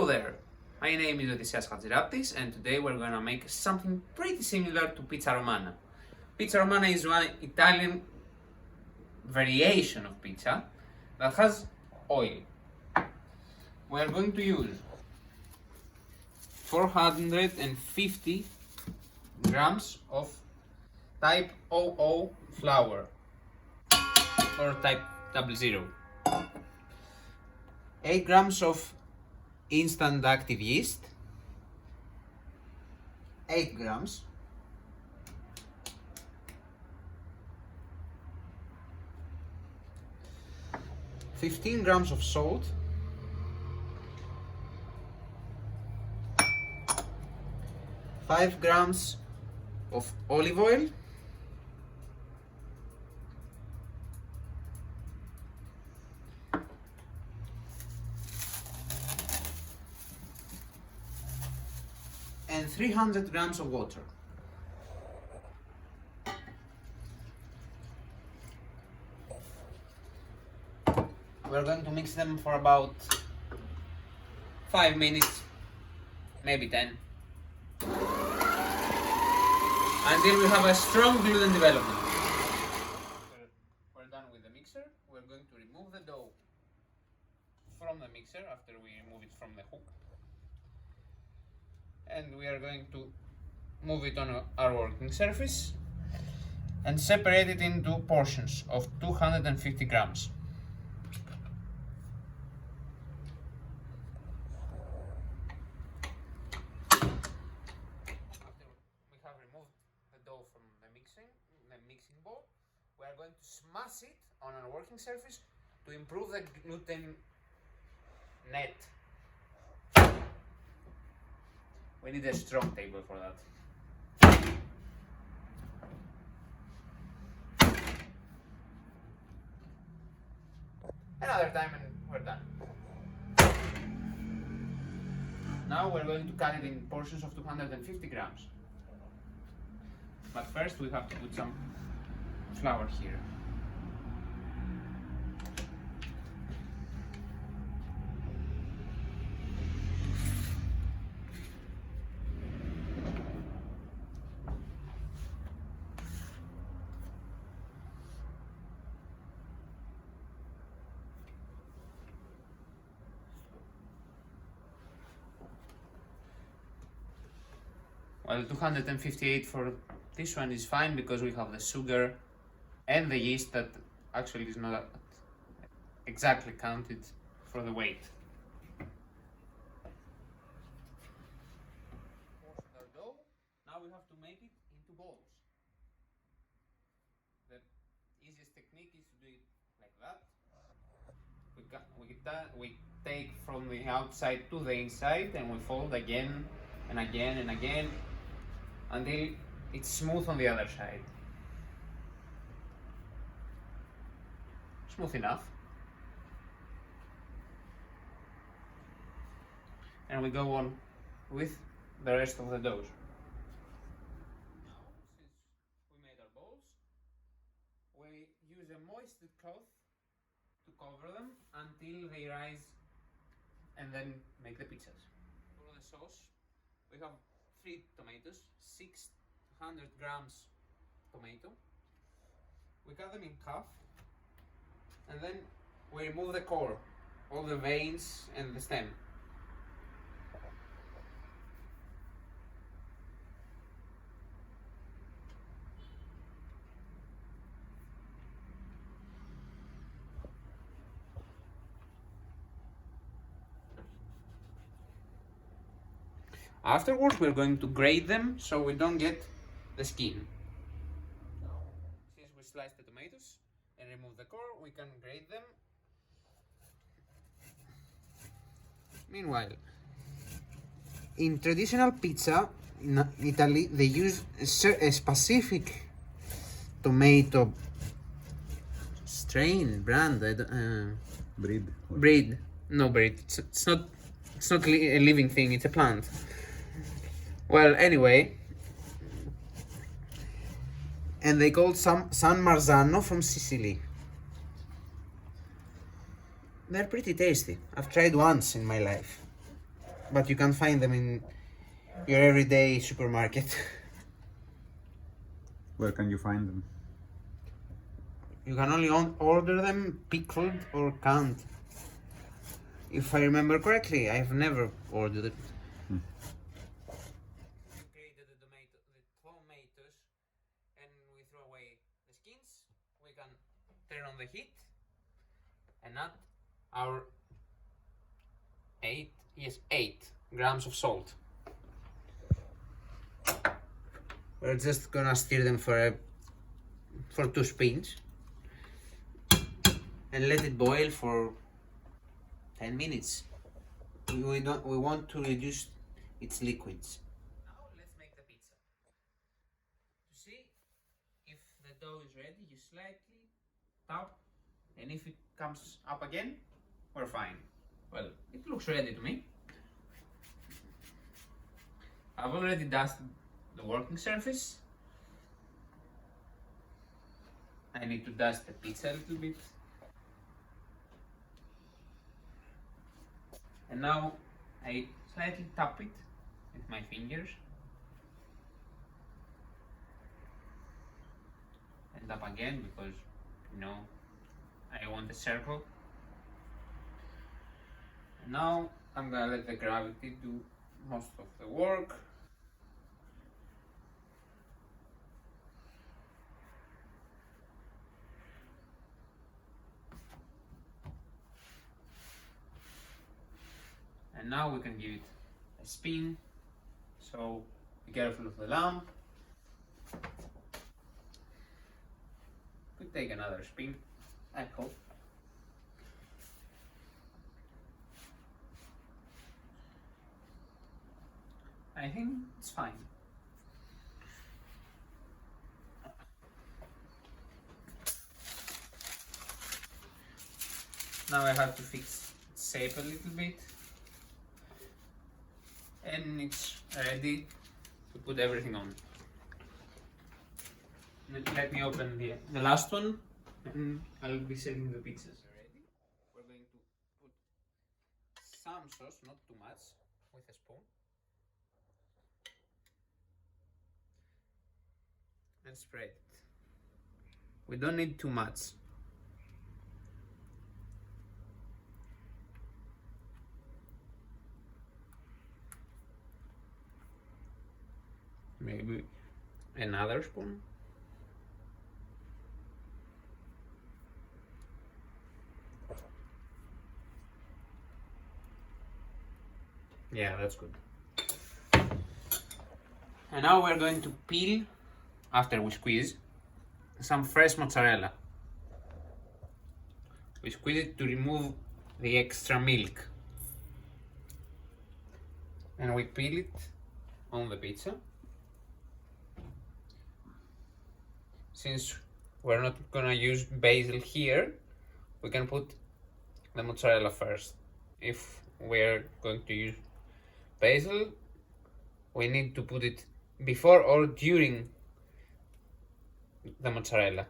Hello there, my name is Odysseas Hadziraptis and today we're gonna make something pretty similar to pizza romana. Pizza romana is one Italian variation of pizza that has oil. We're going to use 450 grams of type 00 flour or type 00. 8 grams of instant active yeast, 8 grams, (15 grams of salt, 5 grams of olive oil, and 300 grams of water. We're going to mix them for about 5 minutes, maybe 10, until we have a strong gluten development. We're done with the mixer. We're going to remove the dough from the mixer after we remove it from the hook. And we are going to move it on our working surface and separate it into portions of 250 grams. After we have removed the dough from the mixing bowl, we are going to smash it on our working surface to improve the gluten net. We need a strong table for that. Another time and we're done. Now we're going to cut it in portions of 250 grams. But first we have to put some flour here. Well, 258 for this one is fine because we have the sugar and the yeast that actually is not exactly counted for the weight. Portion our dough. Now we have to make it into balls. The easiest technique is to do it like that. We take from the outside to the inside and we fold again and again and again until it's smooth on the other side. Smooth enough. And we go on with the rest of the dough. Now, since we made our balls, we use a moistened cloth to cover them until they rise and then make the pizzas. For the sauce, we have 3 tomatoes, 600 grams tomato. We cut them in half and then we remove the core, all the veins and the stem. Afterwards, we're going to grate them so we don't get the skin. Since we sliced the tomatoes and remove the core, we can grate them. Meanwhile, in traditional pizza in Italy, they use a specific tomato strain, brand, breed. No breed. It's not a living thing. It's a plant. Well, anyway, and they called some San Marzano from Sicily. They're pretty tasty. I've tried once in my life. but you can find them in your everyday supermarket. Where can you find them? You can only order them pickled or canned. If I remember correctly, I've never ordered it. Hmm. Created the tomatoes and we throw away the skins. We can turn on the heat and add our 8 grams of salt. We're just gonna stir them for 2 spins and let it boil for 10 minutes. We want to reduce its liquids. Now let's make the pizza. To see if the dough is ready, you slightly tap, and if it comes up again, we're fine. Well, it looks ready to me. I've already dusted the working surface. I need to dust the pizza a little bit. And now I slightly tap it with my fingers. And tap again because, you know, I want a circle. And now I'm gonna let the gravity do most of the work. And now we can give it a spin. So be careful of the lamp. Could take another spin, I hope. I think it's fine. Now I have to fix its shape a little bit. And it's ready to put everything on. Let me open the last one and I'll be serving the pizzas. Ready? We're going to put some sauce, not too much, with a spoon. And spread it. We don't need too much. Maybe another spoon. Yeah, that's good. And now we're going to peel, after we squeeze, some fresh mozzarella. We squeeze it to remove the extra milk. And we peel it on the pizza. Since we're not gonna use basil here, we can put the mozzarella first. If we're going to use basil, we need to put it before or during the mozzarella.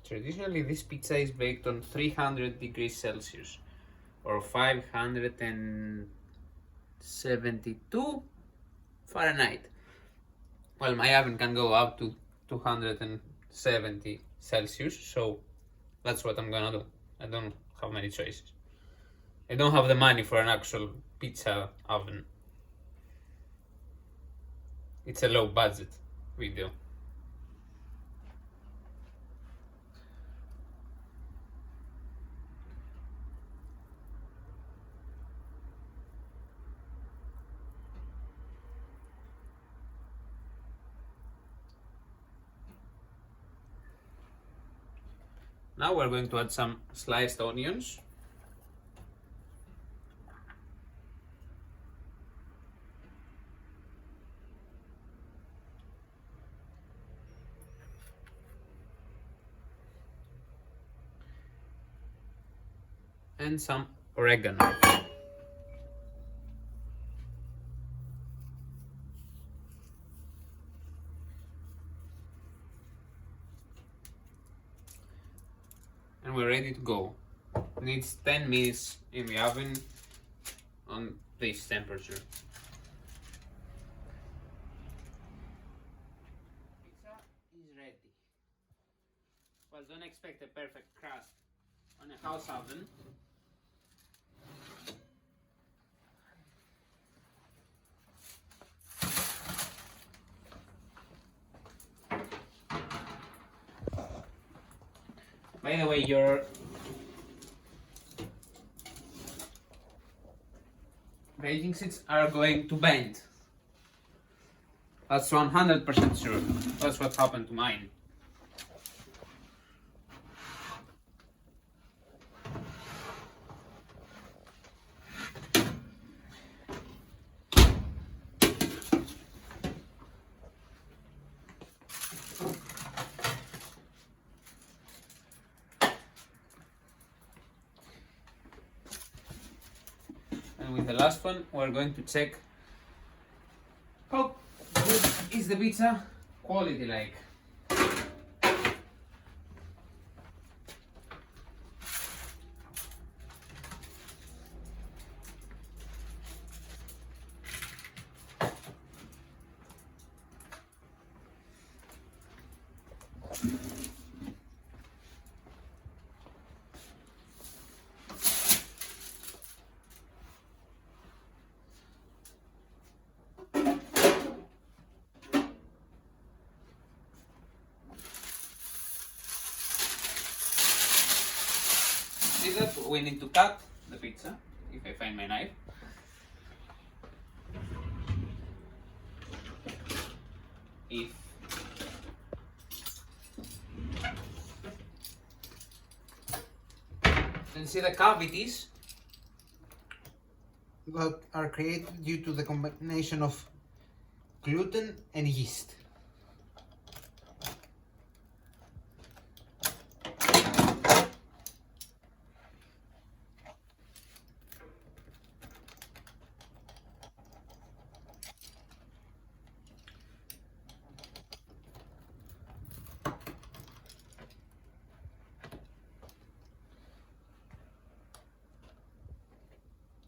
Traditionally, this pizza is baked on 300 degrees Celsius or 572 Fahrenheit. Well, my oven can go up to 270 Celsius, so that's what I'm gonna do. I don't have many choices. I don't have the money for an actual pizza oven. It's a low budget video. Now we're going to add some sliced onions. And some oregano. and we're ready to go. Needs 10 minutes in the oven on this temperature. Pizza is ready. Well, don't expect a perfect crust on a house oven. By the way, your baking sheets are going to bend. That's 100% sure. That's what happened to mine. And with the last one, we're going to check how good is the pizza quality like. See that we need to cut the pizza, if I find my knife. If and see the cavities that are created due to the combination of gluten and yeast.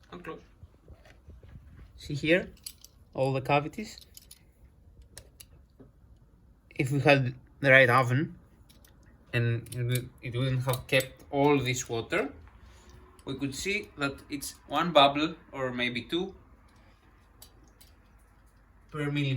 Come close. See here, all the cavities. If we had the right oven and it wouldn't have kept all this water, we could see that it's one bubble or maybe two per millimeter.